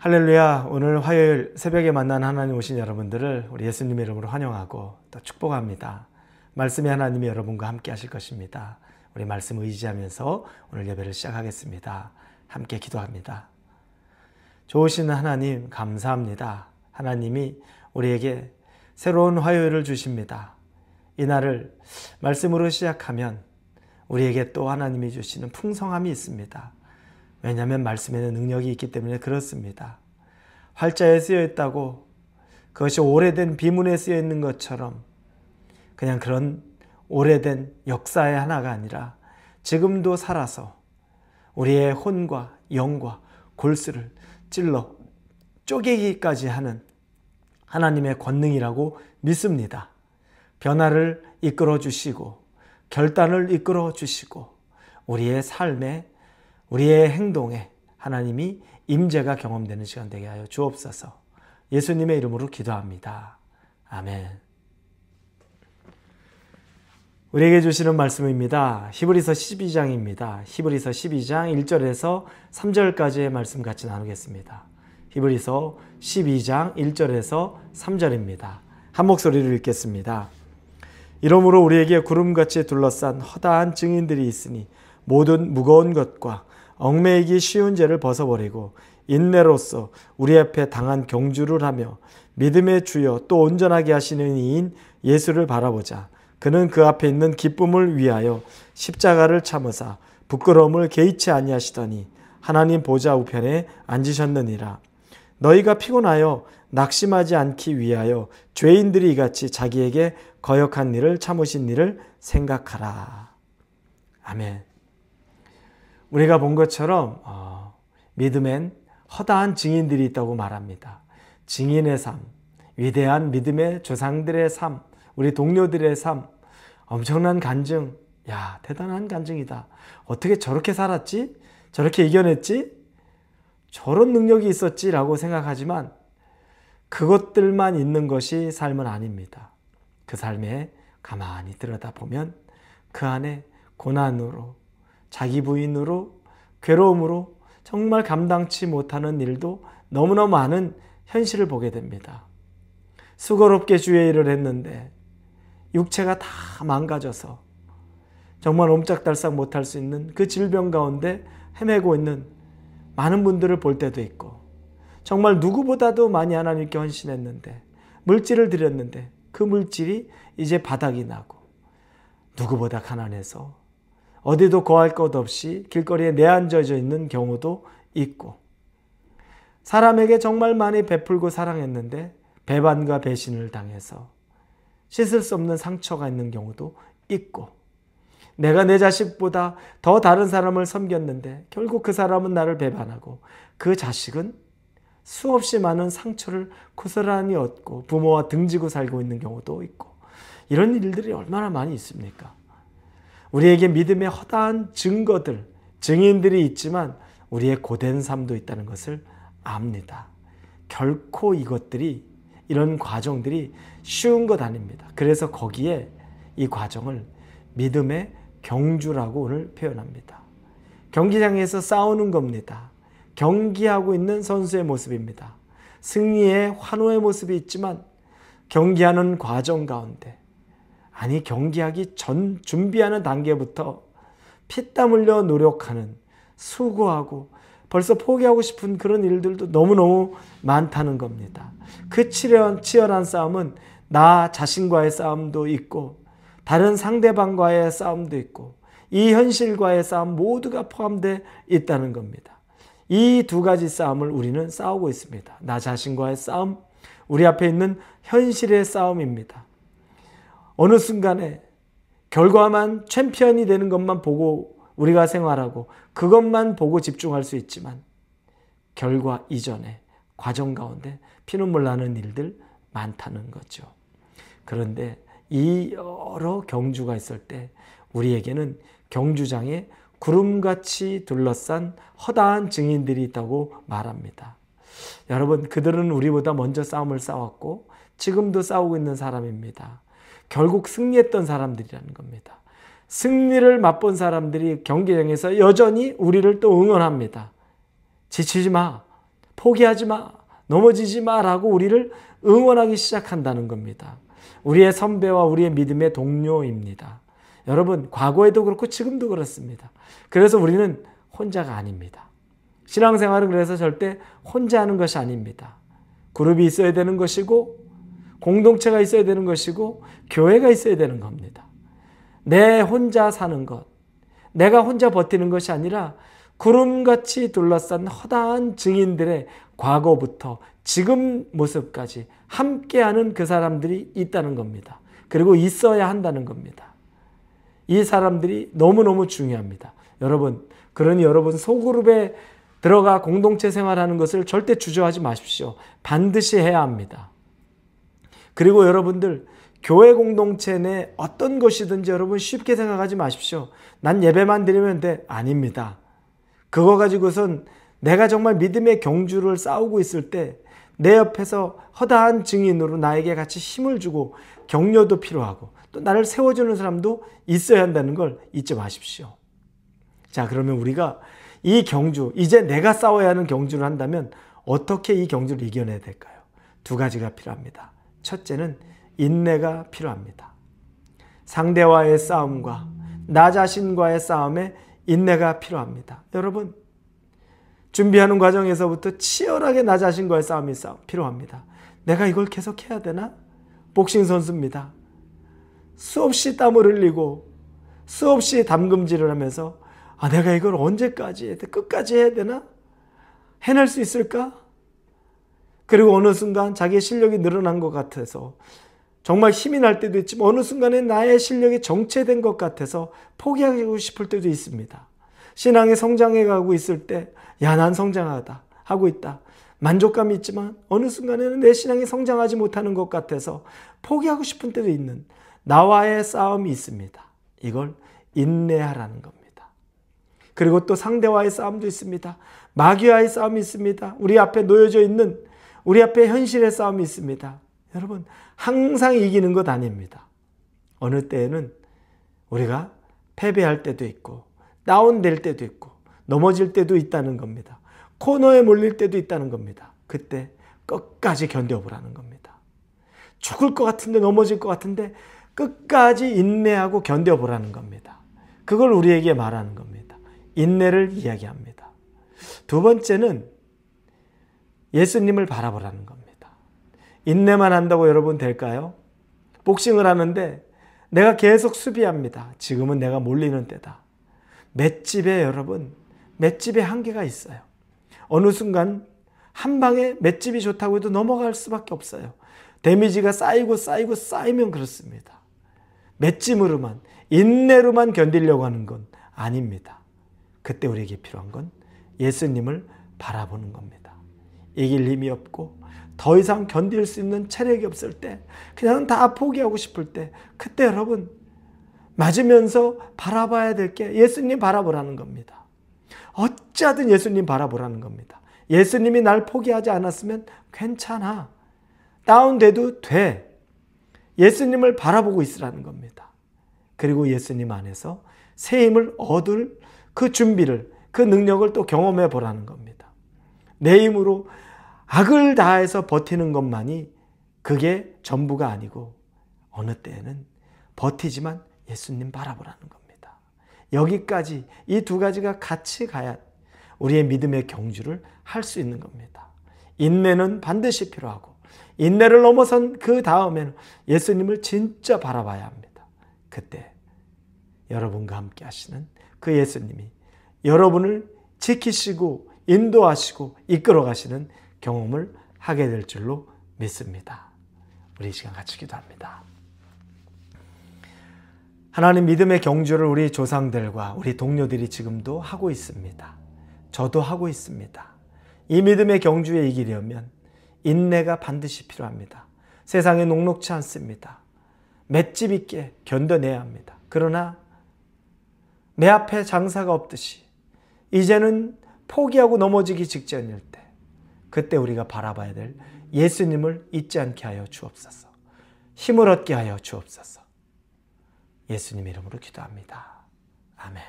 할렐루야. 오늘 화요일 새벽에 만난 하나님 오신 여러분들을 우리 예수님의 이름으로 환영하고 또 축복합니다. 말씀이 하나님이 여러분과 함께 하실 것입니다. 우리 말씀 의지하면서 오늘 예배를 시작하겠습니다. 함께 기도합니다. 좋으신 하나님 감사합니다. 하나님이 우리에게 새로운 화요일을 주십니다. 이 날을 말씀으로 시작하면 우리에게 또 하나님이 주시는 풍성함이 있습니다. 왜냐하면 말씀에는 능력이 있기 때문에 그렇습니다. 활자에 쓰여 있다고 그것이 오래된 비문에 쓰여 있는 것처럼 그냥 그런 오래된 역사의 하나가 아니라 지금도 살아서 우리의 혼과 영과 골수를 찔러 쪼개기까지 하는 하나님의 권능이라고 믿습니다. 변화를 이끌어 주시고 결단을 이끌어 주시고 우리의 삶에 우리의 행동에 하나님이 임재가 경험되는 시간 되게 하여 주옵소서. 예수님의 이름으로 기도합니다. 아멘. 우리에게 주시는 말씀입니다. 히브리서 12장입니다. 히브리서 12장 1절에서 3절까지의 말씀 같이 나누겠습니다. 히브리서 12장 1절에서 3절입니다. 한 목소리로 읽겠습니다. 이러므로 우리에게 구름같이 둘러싼 허다한 증인들이 있으니 모든 무거운 것과 얽매이기 쉬운 죄를 벗어버리고 인내로써 우리 앞에 당한 경주를 하며 믿음의 주여 또 온전하게 하시는 이인 예수를 바라보자. 그는 그 앞에 있는 기쁨을 위하여 십자가를 참으사 부끄러움을 개의치 아니하시더니 하나님 보좌 우편에 앉으셨느니라. 너희가 피곤하여 낙심하지 않기 위하여 죄인들이 이같이 자기에게 거역한 일을 참으신 일을 생각하라. 아멘. 우리가 본 것처럼 믿음엔 허다한 증인들이 있다고 말합니다. 증인의 삶, 위대한 믿음의 조상들의 삶, 우리 동료들의 삶, 엄청난 간증, 야 대단한 간증이다. 어떻게 저렇게 살았지? 저렇게 이겨냈지? 저런 능력이 있었지? 라고 생각하지만 그것들만 있는 것이 삶은 아닙니다. 그 삶에 가만히 들여다보면 그 안에 고난으로 자기 부인으로 괴로움으로 정말 감당치 못하는 일도 너무나 많은 현실을 보게 됩니다. 수고롭게 주의 일을 했는데 육체가 다 망가져서 정말 옴짝달싹 못할 수 있는 그 질병 가운데 헤매고 있는 많은 분들을 볼 때도 있고 정말 누구보다도 많이 하나님께 헌신했는데 물질을 드렸는데 그 물질이 이제 바닥이 나고 누구보다 가난해서 어디도 거할 것 없이 길거리에 내앉아져 있는 경우도 있고 사람에게 정말 많이 베풀고 사랑했는데 배반과 배신을 당해서 씻을 수 없는 상처가 있는 경우도 있고 내가 내 자식보다 더 다른 사람을 섬겼는데 결국 그 사람은 나를 배반하고 그 자식은 수없이 많은 상처를 고스란히 얻고 부모와 등지고 살고 있는 경우도 있고 이런 일들이 얼마나 많이 있습니까? 우리에게 믿음의 허다한 증거들, 증인들이 있지만 우리의 고된 삶도 있다는 것을 압니다. 결코 이것들이 이런 과정들이 쉬운 것 아닙니다. 그래서 거기에 이 과정을 믿음의 경주라고 오늘 표현합니다. 경기장에서 싸우는 겁니다. 경기하고 있는 선수의 모습입니다. 승리의 환호의 모습이 있지만 경기하는 과정 가운데 아니 경기하기 전 준비하는 단계부터 피땀 흘려 노력하는 수고하고 벌써 포기하고 싶은 그런 일들도 너무너무 많다는 겁니다. 그 치열한 싸움은 나 자신과의 싸움도 있고 다른 상대방과의 싸움도 있고 이 현실과의 싸움 모두가 포함되어 있다는 겁니다. 이 두 가지 싸움을 우리는 싸우고 있습니다. 나 자신과의 싸움, 우리 앞에 있는 현실의 싸움입니다. 어느 순간에 결과만 챔피언이 되는 것만 보고 우리가 생활하고 그것만 보고 집중할 수 있지만 결과 이전에 과정 가운데 피눈물 나는 일들 많다는 거죠. 그런데 이 여러 경주가 있을 때 우리에게는 경주장에 구름같이 둘러싼 허다한 증인들이 있다고 말합니다. 여러분, 그들은 우리보다 먼저 싸움을 싸웠고 지금도 싸우고 있는 사람입니다. 결국 승리했던 사람들이라는 겁니다. 승리를 맛본 사람들이 경기장에서 여전히 우리를 또 응원합니다. 지치지 마. 포기하지 마, 넘어지지 마라고 우리를 응원하기 시작한다는 겁니다. 우리의 선배와 우리의 믿음의 동료입니다. 여러분, 과거에도 그렇고 지금도 그렇습니다. 그래서 우리는 혼자가 아닙니다. 신앙생활은 그래서 절대 혼자 하는 것이 아닙니다. 그룹이 있어야 되는 것이고, 공동체가 있어야 되는 것이고, 교회가 있어야 되는 겁니다. 내 혼자 사는 것, 내가 혼자 버티는 것이 아니라 구름같이 둘러싼 허다한 증인들의 과거부터 지금 모습까지 함께하는 그 사람들이 있다는 겁니다. 그리고 있어야 한다는 겁니다. 이 사람들이 너무너무 중요합니다. 여러분, 그러니 여러분 소그룹에 들어가 공동체 생활하는 것을 절대 주저하지 마십시오. 반드시 해야 합니다. 그리고 여러분들 교회 공동체 내 어떤 것이든지 여러분 쉽게 생각하지 마십시오. 난 예배만 드리면 돼. 아닙니다. 그거 가지고선 내가 정말 믿음의 경주를 싸우고 있을 때 내 옆에서 허다한 증인으로 나에게 같이 힘을 주고 격려도 필요하고 또 나를 세워주는 사람도 있어야 한다는 걸 잊지 마십시오. 자, 그러면 우리가 이 경주, 이제 내가 싸워야 하는 경주를 한다면 어떻게 이 경주를 이겨내야 될까요? 두 가지가 필요합니다. 첫째는 인내가 필요합니다. 상대와의 싸움과 나 자신과의 싸움에 인내가 필요합니다. 여러분, 준비하는 과정에서부터 치열하게 나 자신과의 싸움이 필요합니다. 내가 이걸 계속 해야 되나? 복싱 선수입니다. 수없이 땀을 흘리고 수없이 담금질을 하면서 내가 이걸 언제까지 해야 돼? 끝까지 해야 되나? 해낼 수 있을까? 그리고 어느 순간 자기의 실력이 늘어난 것 같아서 정말 힘이 날 때도 있지만 어느 순간에 나의 실력이 정체된 것 같아서 포기하고 싶을 때도 있습니다. 신앙이 성장해 가고 있을 때 난 성장하다 하고 있다. 만족감이 있지만 어느 순간에는 내 신앙이 성장하지 못하는 것 같아서 포기하고 싶은 때도 있는 나와의 싸움이 있습니다. 이걸 인내하라는 겁니다. 그리고 또 상대와의 싸움도 있습니다. 마귀와의 싸움이 있습니다. 우리 앞에 놓여져 있는 우리 앞에 현실의 싸움이 있습니다. 여러분, 항상 이기는 것 아닙니다. 어느 때에는 우리가 패배할 때도 있고 다운될 때도 있고 넘어질 때도 있다는 겁니다. 코너에 몰릴 때도 있다는 겁니다. 그때 끝까지 견뎌보라는 겁니다. 죽을 것 같은데 넘어질 것 같은데 끝까지 인내하고 견뎌보라는 겁니다. 그걸 우리에게 말하는 겁니다. 인내를 이야기합니다. 두 번째는 예수님을 바라보라는 겁니다. 인내만 한다고 여러분 될까요? 복싱을 하는데 내가 계속 수비합니다. 지금은 내가 몰리는 때다. 맷집에 여러분, 맷집에 한계가 있어요. 어느 순간 한 방에 맷집이 좋다고 해도 넘어갈 수밖에 없어요. 데미지가 쌓이면 그렇습니다. 맷집으로만, 인내로만 견디려고 하는 건 아닙니다. 그때 우리에게 필요한 건 예수님을 바라보는 겁니다. 이길 힘이 없고 더 이상 견딜 수 있는 체력이 없을 때, 그냥 다 포기하고 싶을 때, 그때 여러분 맞으면서 바라봐야 될 게 예수님 바라보라는 겁니다. 어찌하든 예수님 바라보라는 겁니다. 예수님이 날 포기하지 않았으면 괜찮아. 다운돼도 돼. 예수님을 바라보고 있으라는 겁니다. 그리고 예수님 안에서 새 힘을 얻을 그 준비를, 그 능력을 또 경험해 보라는 겁니다. 내 힘으로 악을 다해서 버티는 것만이 그게 전부가 아니고 어느 때에는 버티지만 예수님 바라보라는 겁니다. 여기까지 이 두 가지가 같이 가야 우리의 믿음의 경주를 할 수 있는 겁니다. 인내는 반드시 필요하고 인내를 넘어선 그 다음에는 예수님을 진짜 바라봐야 합니다. 그때 여러분과 함께 하시는 그 예수님이 여러분을 지키시고 인도하시고 이끌어 가시는 경험을 하게 될 줄로 믿습니다. 우리 이 시간 같이 기도합니다. 하나님, 믿음의 경주를 우리 조상들과 우리 동료들이 지금도 하고 있습니다. 저도 하고 있습니다. 이 믿음의 경주에 이기려면 인내가 반드시 필요합니다. 세상에 녹록지 않습니다. 맷집 있게 견뎌내야 합니다. 그러나 내 앞에 장사가 없듯이 이제는 포기하고 넘어지기 직전일 때, 그때 우리가 바라봐야 될 예수님을 잊지 않게 하여 주옵소서. 힘을 얻게 하여 주옵소서. 예수님 이름으로 기도합니다. 아멘.